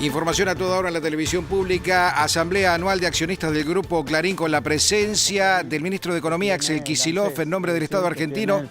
Información a toda hora en la televisión pública. Asamblea anual de accionistas del Grupo Clarín con la presencia del ministro de Economía, Axel Kicillof, en nombre del Estado argentino,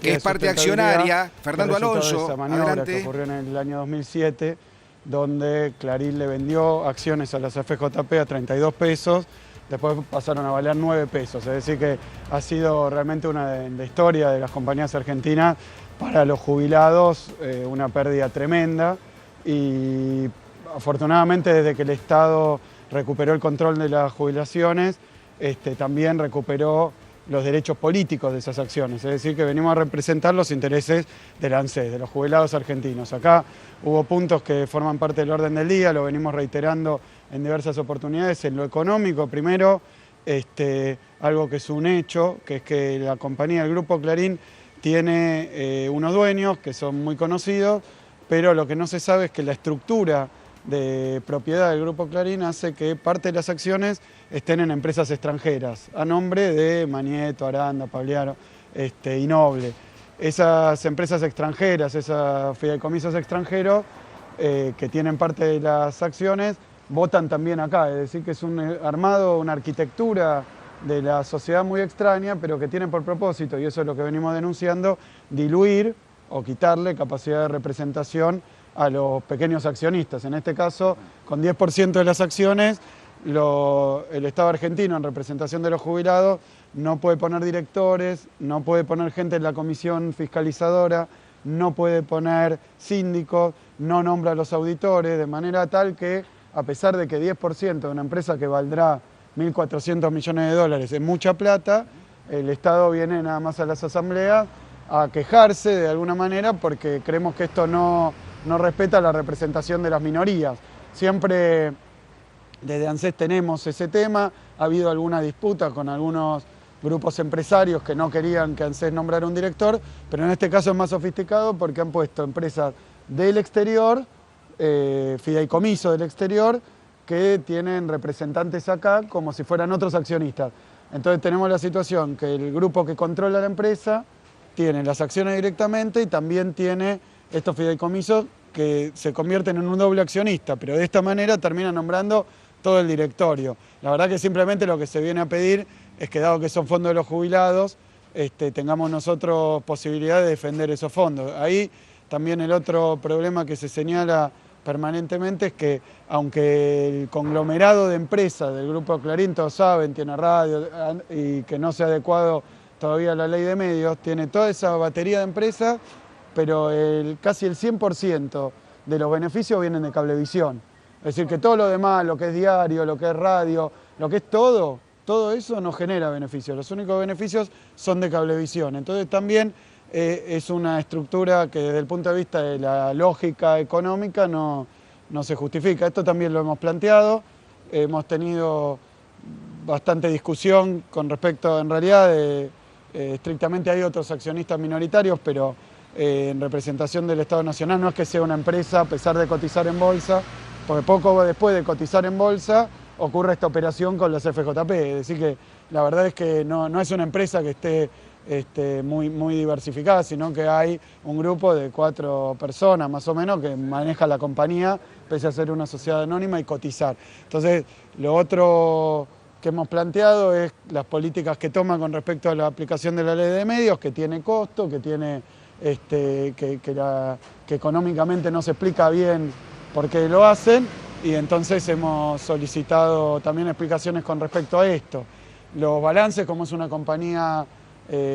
que es parte accionaria. Fernando Alonso, adelante. Que ocurrió en el año 2007, donde Clarín le vendió acciones a las FJP a 32 pesos, después pasaron a valer 9 pesos. Es decir que ha sido realmente una de la historia de las compañías argentinas para los jubilados una pérdida tremenda. Y afortunadamente, desde que el Estado recuperó el control de las jubilaciones, también recuperó los derechos políticos de esas acciones. Es decir, que venimos a representar los intereses del ANSES, de los jubilados argentinos. Acá hubo puntos que forman parte del orden del día, lo venimos reiterando en diversas oportunidades. En lo económico, primero, algo que es un hecho, que es que la compañía, el Grupo Clarín, tiene unos dueños que son muy conocidos, pero lo que no se sabe es que la estructura de propiedad del Grupo Clarín hace que parte de las acciones estén en empresas extranjeras, a nombre de Manieto, Aranda, Pagliaro y Noble. Esas empresas extranjeras, esos fideicomisos extranjeros que tienen parte de las acciones, votan también acá. Es decir, que es un armado, una arquitectura de la sociedad muy extraña, pero que tiene por propósito, y eso es lo que venimos denunciando, diluir o quitarle capacidad de representación a los pequeños accionistas. En este caso, con 10% de las acciones, el Estado argentino, en representación de los jubilados, no puede poner directores, no puede poner gente en la comisión fiscalizadora, no puede poner síndicos, no nombra a los auditores, de manera tal que, a pesar de que 10% de una empresa que valdrá 1.400 millones de dólares es mucha plata, el Estado viene nada más a las asambleas a quejarse de alguna manera, porque creemos que esto no respeta la representación de las minorías. Siempre desde ANSES tenemos ese tema, ha habido alguna disputa con algunos grupos empresarios que no querían que ANSES nombrara un director, pero en este caso es más sofisticado porque han puesto empresas del exterior, fideicomiso del exterior, que tienen representantes acá como si fueran otros accionistas. Entonces tenemos la situación que el grupo que controla la empresa tiene las acciones directamente y también tiene estos fideicomisos que se convierten en un doble accionista, pero de esta manera termina nombrando todo el directorio. La verdad que simplemente lo que se viene a pedir es que, dado que son fondos de los jubilados, tengamos nosotros posibilidad de defender esos fondos. Ahí también el otro problema que se señala permanentemente es que, aunque el conglomerado de empresas del Grupo Clarín, todos saben, tiene radio y que no se ha adecuado todavía a la ley de medios, tiene toda esa batería de empresas, pero casi el 100% de los beneficios vienen de Cablevisión. Es decir, que todo lo demás, lo que es diario, lo que es radio, lo que es todo eso no genera beneficios. Los únicos beneficios son de Cablevisión. Entonces también es una estructura que, desde el punto de vista de la lógica económica, no se justifica. Esto también lo hemos planteado, hemos tenido bastante discusión con respecto, en realidad, estrictamente hay otros accionistas minoritarios, pero en representación del Estado Nacional no es que sea una empresa a pesar de cotizar en bolsa, porque poco después de cotizar en bolsa ocurre esta operación con las FJP. Es decir que la verdad es que no es una empresa que esté muy diversificada, sino que hay un grupo de 4 personas más o menos que maneja la compañía, pese a ser una sociedad anónima, y cotizar. Entonces, lo otro que hemos planteado es las políticas que toman con respecto a la aplicación de la ley de medios, que tiene costo, que tiene que económicamente no se explica bien por qué lo hacen, y entonces hemos solicitado también explicaciones con respecto a esto. Los balances, como es una compañía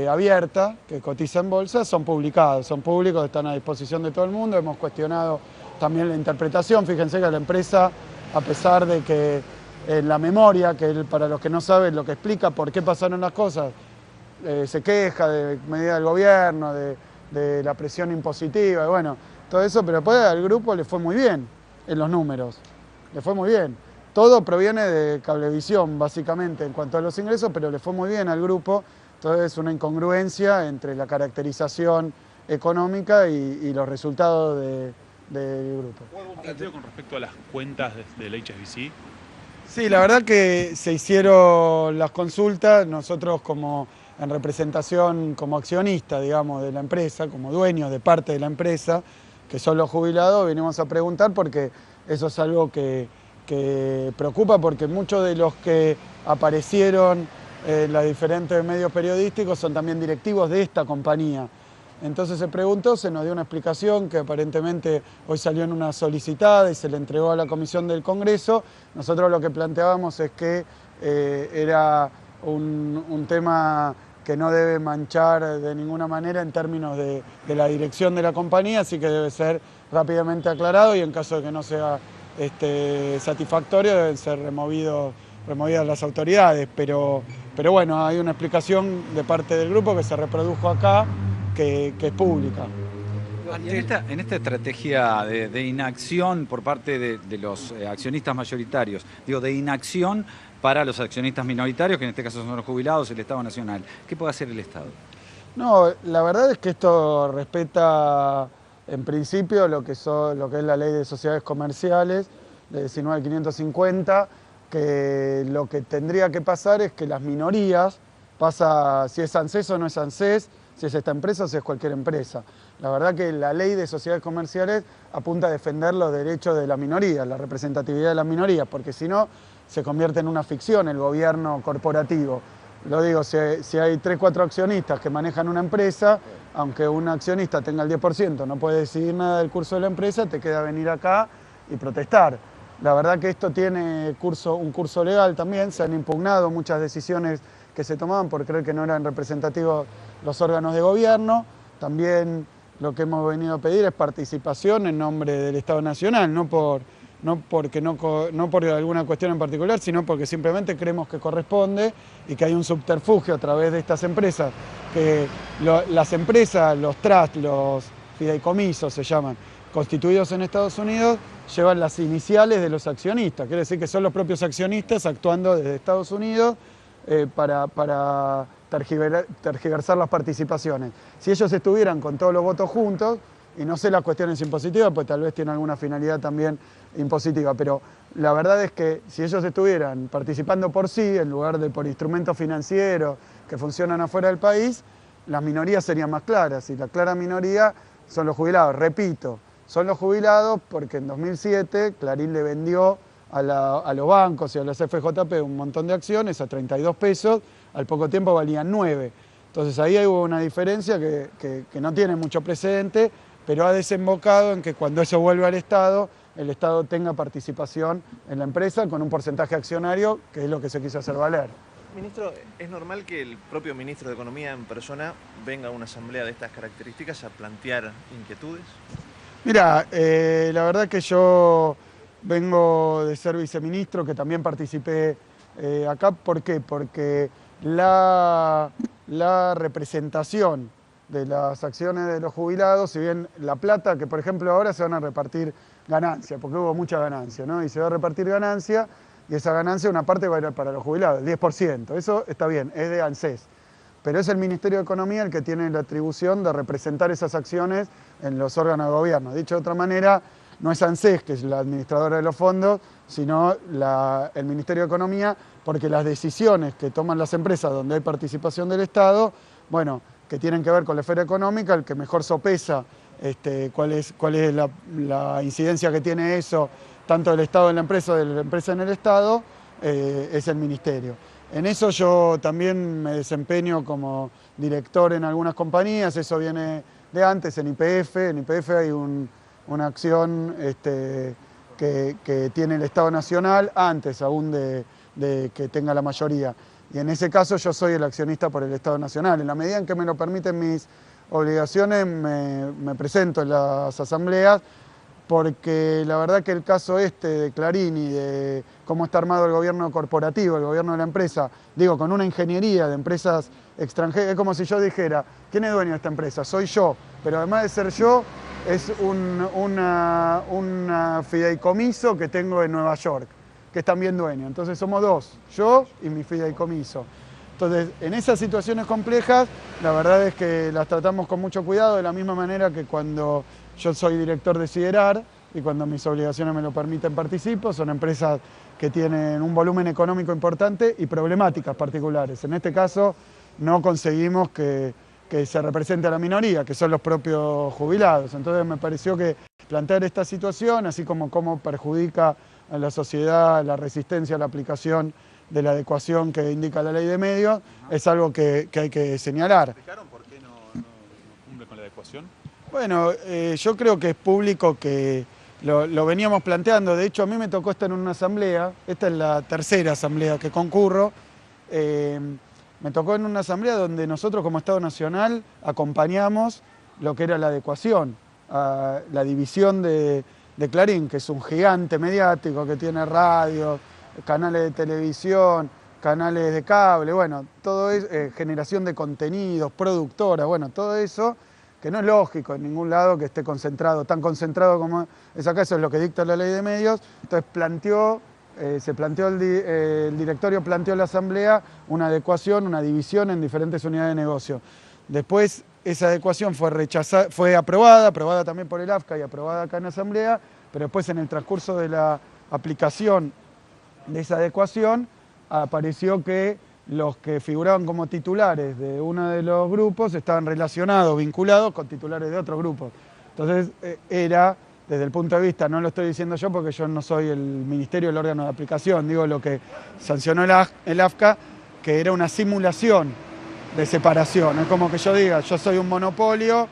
abierta, que cotiza en bolsa, son publicados, son públicos, están a disposición de todo el mundo. Hemos cuestionado también la interpretación. Fíjense que la empresa, a pesar de que en la memoria, que para los que no saben, lo que explica por qué pasaron las cosas, se queja de medidas del gobierno, de la presión impositiva, y bueno, todo eso, pero después al grupo le fue muy bien en los números, le fue muy bien. Todo proviene de Cablevisión, básicamente, en cuanto a los ingresos, pero le fue muy bien al grupo. Entonces es una incongruencia entre la caracterización económica y los resultados del grupo. ¿Hubo algún planteo con respecto a las cuentas del HSBC? Sí, la verdad que se hicieron las consultas. Nosotros, como en representación, como accionista, digamos, de la empresa, como dueños de parte de la empresa, que son los jubilados, venimos a preguntar porque Eso es algo que preocupa porque muchos de los que aparecieron en los diferentes medios periodísticos son también directivos de esta compañía. Entonces se preguntó, se nos dio una explicación que aparentemente hoy salió en una solicitada y se le entregó a la Comisión del Congreso. Nosotros lo que planteábamos es que era un tema que no debe manchar de ninguna manera en términos de la dirección de la compañía, así que debe ser rápidamente aclarado y en caso de que no sea satisfactorio deben ser removidas las autoridades. Pero bueno, hay una explicación de parte del grupo que se reprodujo acá, que es pública. Y en esta estrategia de inacción por parte de los accionistas mayoritarios, digo, de inacción para los accionistas minoritarios, que en este caso son los jubilados, el Estado Nacional, ¿qué puede hacer el Estado? No, la verdad es que esto respeta en principio lo que es la ley de sociedades comerciales de 19.550, que lo que tendría que pasar es que las minorías, si es ANSES o no es ANSES, si es esta empresa o si es cualquier empresa. La verdad que la ley de sociedades comerciales apunta a defender los derechos de la minoría, la representatividad de las minorías, porque si no se convierte en una ficción el gobierno corporativo. Lo digo, si hay 3 o 4 accionistas que manejan una empresa, aunque un accionista tenga el 10%, no puede decidir nada del curso de la empresa, te queda venir acá y protestar. La verdad que esto tiene un curso legal también, se han impugnado muchas decisiones que se tomaban por creer que no eran representativos los órganos de gobierno. También lo que hemos venido a pedir es participación en nombre del Estado Nacional, no por alguna cuestión en particular, sino porque simplemente creemos que corresponde y que hay un subterfugio a través de estas empresas, que las empresas, los trusts, los fideicomisos se llaman, constituidos en Estados Unidos, llevan las iniciales de los accionistas, quiere decir que son los propios accionistas actuando desde Estados Unidos para tergiversar las participaciones. Si ellos estuvieran con todos los votos juntos, y no sé las cuestiones impositivas, pues tal vez tienen alguna finalidad también impositiva, pero la verdad es que si ellos estuvieran participando por sí, en lugar de por instrumentos financieros que funcionan afuera del país, las minorías serían más claras, y la clara minoría son los jubilados. Repito, son los jubilados porque en 2007 Clarín le vendió a los bancos y a las FJP un montón de acciones a 32 pesos, al poco tiempo valían 9. Entonces ahí hubo una diferencia que no tiene mucho precedente, pero ha desembocado en que cuando eso vuelve al Estado, el Estado tenga participación en la empresa con un porcentaje accionario, que es lo que se quiso hacer valer. Ministro, ¿es normal que el propio ministro de Economía en persona venga a una asamblea de estas características a plantear inquietudes? Mira, la verdad que yo vengo de ser viceministro, que también participé acá. ¿Por qué? Porque la representación de las acciones de los jubilados, si bien la plata, que por ejemplo ahora se van a repartir ganancias, porque hubo mucha ganancia, ¿no? Y se va a repartir ganancia, y esa ganancia una parte va a ir para los jubilados, el 10%. Eso está bien, es de ANSES. Pero es el Ministerio de Economía el que tiene la atribución de representar esas acciones en los órganos de gobierno. Dicho de otra manera, no es ANSES, que es la administradora de los fondos, sino el Ministerio de Economía, porque las decisiones que toman las empresas donde hay participación del Estado, bueno, que tienen que ver con la esfera económica, el que mejor sopesa cuál es la incidencia que tiene eso, tanto del Estado en la empresa o de la empresa en el Estado, es el Ministerio. En eso yo también me desempeño como director en algunas compañías, eso viene de antes, en YPF. En YPF hay una acción que tiene el Estado Nacional, antes aún de que tenga la mayoría. Y en ese caso yo soy el accionista por el Estado Nacional. En la medida en que me lo permiten mis obligaciones, me presento en las asambleas, porque la verdad que el caso de Clarín y de cómo está armado el gobierno corporativo, el gobierno de la empresa, digo, con una ingeniería de empresas extranjeras, es como si yo dijera, ¿quién es dueño de esta empresa? Soy yo, pero además de ser yo, es un fideicomiso que tengo en Nueva York, que es también dueño. Entonces somos dos, yo y mi fideicomiso. Entonces, en esas situaciones complejas, la verdad es que las tratamos con mucho cuidado, de la misma manera que cuando yo soy director de Siderar y cuando mis obligaciones me lo permiten participo. Son empresas que tienen un volumen económico importante y problemáticas particulares. En este caso, no conseguimos que que se represente a la minoría, que son los propios jubilados. Entonces me pareció que plantear esta situación, así como cómo perjudica a la sociedad la resistencia a la aplicación de la adecuación que indica la ley de medios, es algo que hay que señalar. ¿Explicaron por qué no cumple con la adecuación? Bueno, yo creo que es público que lo veníamos planteando. De hecho, a mí me tocó estar en una asamblea, esta es la tercera asamblea que concurro, me tocó en una asamblea donde nosotros como Estado Nacional acompañamos lo que era la adecuación, a la división de Clarín, que es un gigante mediático que tiene radio, canales de televisión, canales de cable, bueno, todo es generación de contenidos, productora, bueno, todo eso que no es lógico en ningún lado que esté concentrado, tan concentrado como es acá, eso es lo que dicta la ley de medios. Entonces el directorio planteó en la asamblea una adecuación, una división en diferentes unidades de negocio. Después esa adecuación fue aprobada también por el AFCA y aprobada acá en la asamblea, pero después en el transcurso de la aplicación de esa adecuación apareció que los que figuraban como titulares de uno de los grupos estaban relacionados, vinculados con titulares de otros grupos. Entonces era, desde el punto de vista, no lo estoy diciendo yo porque yo no soy el ministerio, el órgano de aplicación, digo lo que sancionó el AFCA, que era una simulación de separación. Es como que yo diga, yo soy un monopolio,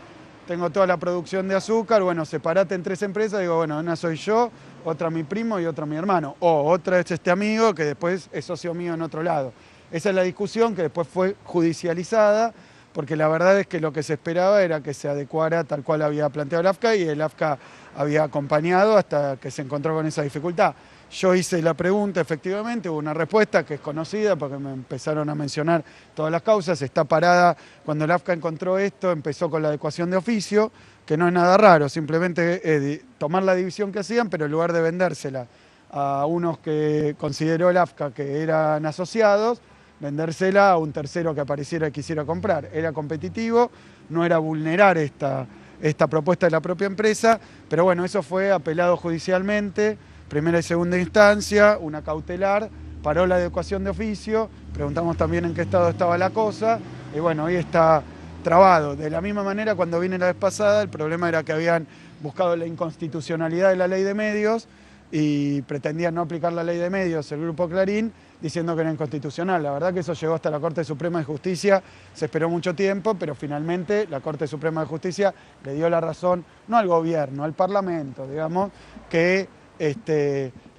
tengo toda la producción de azúcar, bueno, separate en 3 empresas, digo, bueno, una soy yo, otra mi primo y otra mi hermano. O otra es este amigo que después es socio mío en otro lado. Esa es la discusión que después fue judicializada, porque la verdad es que lo que se esperaba era que se adecuara tal cual había planteado el AFCA y el AFCA había acompañado hasta que se encontró con esa dificultad. Yo hice la pregunta, efectivamente, hubo una respuesta que es conocida porque me empezaron a mencionar todas las causas, está parada, cuando el AFCA encontró esto, empezó con la adecuación de oficio, que no es nada raro, simplemente tomar la división que hacían, pero en lugar de vendérsela a unos que consideró el AFCA que eran asociados, vendérsela a un tercero que apareciera y quisiera comprar. Era competitivo, no era vulnerar esta propuesta de la propia empresa, pero bueno, eso fue apelado judicialmente, primera y segunda instancia, una cautelar, paró la adecuación de oficio, preguntamos también en qué estado estaba la cosa, y bueno, hoy está trabado. De la misma manera, cuando vine la vez pasada, el problema era que habían buscado la inconstitucionalidad de la ley de medios y pretendían no aplicar la ley de medios, el Grupo Clarín, diciendo que era inconstitucional. La verdad que eso llegó hasta la Corte Suprema de Justicia, se esperó mucho tiempo, pero finalmente la Corte Suprema de Justicia le dio la razón, no al gobierno, al Parlamento, digamos, que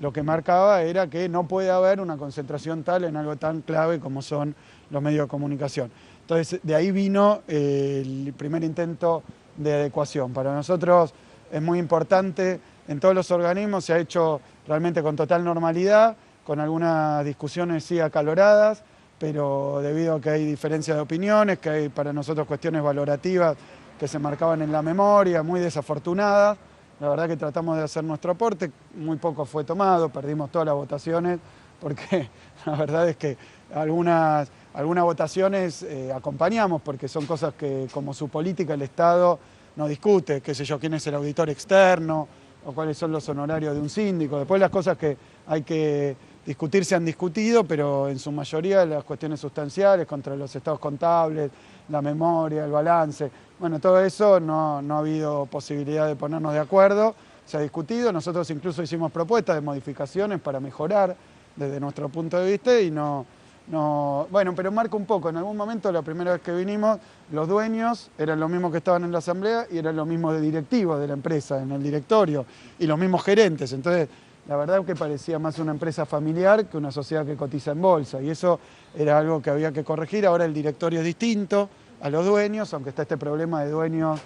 lo que marcaba era que no puede haber una concentración tal en algo tan clave como son los medios de comunicación. Entonces, de ahí vino el primer intento de adecuación. Para nosotros es muy importante, en todos los organismos se ha hecho realmente con total normalidad, con algunas discusiones sí acaloradas, pero debido a que hay diferencias de opiniones, que hay para nosotros cuestiones valorativas que se marcaban en la memoria, muy desafortunadas. La verdad que tratamos de hacer nuestro aporte, muy poco fue tomado, perdimos todas las votaciones, porque la verdad es que algunas votaciones acompañamos, porque son cosas que como su política el Estado no discute, qué sé yo, quién es el auditor externo, o cuáles son los honorarios de un síndico. Después las cosas que hay que discutir se han discutido, pero en su mayoría las cuestiones sustanciales, contra los estados contables, la memoria, el balance, bueno, todo eso no ha habido posibilidad de ponernos de acuerdo, se ha discutido, nosotros incluso hicimos propuestas de modificaciones para mejorar desde nuestro punto de vista y bueno, pero marca un poco, en algún momento la primera vez que vinimos, los dueños eran los mismos que estaban en la asamblea y eran los mismos de directivos de la empresa, en el directorio, y los mismos gerentes, entonces la verdad que parecía más una empresa familiar que una sociedad que cotiza en bolsa, y eso era algo que había que corregir. Ahora el directorio es distinto a los dueños, aunque está este problema de dueños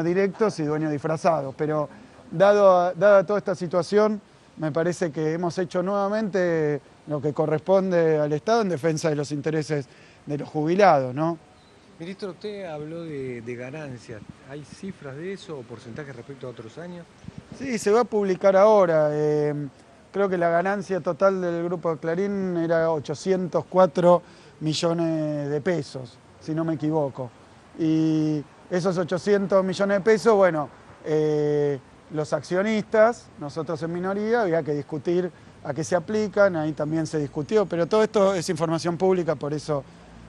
directos y dueños disfrazados, pero dada toda esta situación, me parece que hemos hecho nuevamente lo que corresponde al Estado en defensa de los intereses de los jubilados, ¿no? Ministro, usted habló de ganancias. ¿Hay cifras de eso o porcentajes respecto a otros años? Sí, se va a publicar ahora. Creo que la ganancia total del Grupo de Clarín era 804 millones de pesos, si no me equivoco. Y esos 800 millones de pesos, bueno, los accionistas, nosotros en minoría, había que discutir a qué se aplican, ahí también se discutió, pero todo esto es información pública, por eso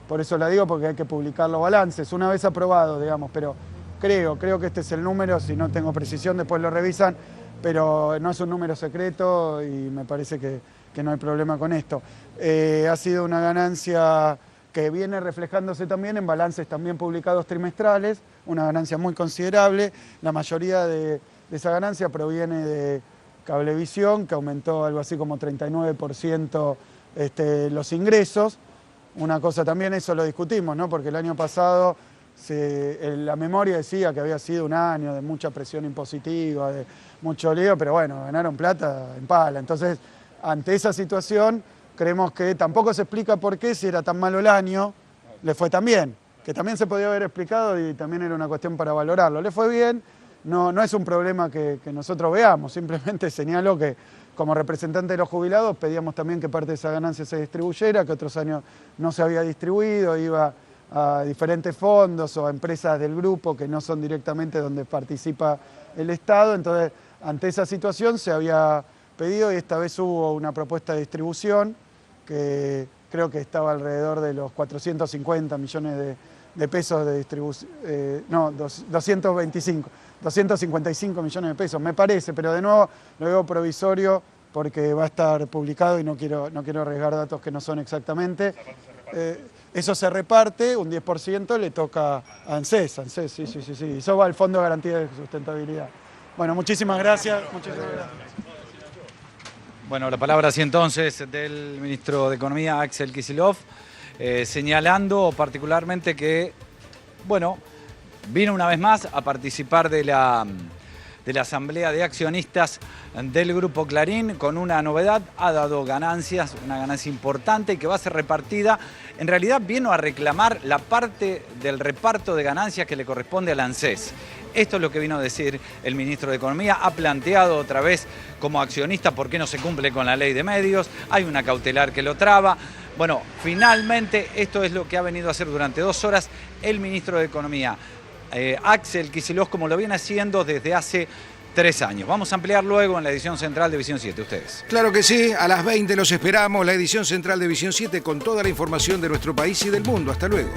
por eso la digo, porque hay que publicar los balances, una vez aprobado, digamos, pero creo que este es el número, si no tengo precisión después lo revisan, pero no es un número secreto y me parece que no hay problema con esto. Ha sido una ganancia que viene reflejándose también en balances también publicados trimestrales, una ganancia muy considerable. La mayoría de esa ganancia proviene de Cablevisión, que aumentó algo así como 39% los ingresos. Una cosa también, eso lo discutimos, ¿no? Porque el año pasado la memoria decía que había sido un año de mucha presión impositiva, de mucho lío, pero bueno, ganaron plata en pala. Entonces, ante esa situación, creemos que tampoco se explica por qué, si era tan malo el año, le fue tan bien, que también se podía haber explicado y también era una cuestión para valorarlo. Le fue bien, no es un problema que nosotros veamos, simplemente señalo que como representante de los jubilados pedíamos también que parte de esa ganancia se distribuyera, que otros años no se había distribuido, iba a diferentes fondos o a empresas del grupo que no son directamente donde participa el Estado. Entonces, ante esa situación se había pedido y esta vez hubo una propuesta de distribución que creo que estaba alrededor de los 450 millones de pesos de distribución, no, 255 millones de pesos, me parece, pero de nuevo lo veo provisorio porque va a estar publicado y no quiero arriesgar datos que no son exactamente. Eso se reparte, un 10% le toca a ANSES, sí, eso va al Fondo de Garantía de Sustentabilidad. Bueno, muchísimas gracias. Bueno, la palabra así entonces del ministro de Economía, Axel Kicillof, señalando particularmente que, bueno, vino una vez más a participar de la Asamblea de Accionistas del Grupo Clarín con una novedad, ha dado ganancias, una ganancia importante y que va a ser repartida. En realidad vino a reclamar la parte del reparto de ganancias que le corresponde al ANSES. Esto es lo que vino a decir el ministro de Economía. Ha planteado otra vez como accionista por qué no se cumple con la ley de medios. Hay una cautelar que lo traba. Bueno, finalmente esto es lo que ha venido a hacer durante 2 horas el ministro de Economía, Axel Kicillof, como lo viene haciendo desde hace 3 años. Vamos a ampliar luego en la edición central de Visión 7. Ustedes. Claro que sí, a las 20 los esperamos, la edición central de Visión 7 con toda la información de nuestro país y del mundo. Hasta luego.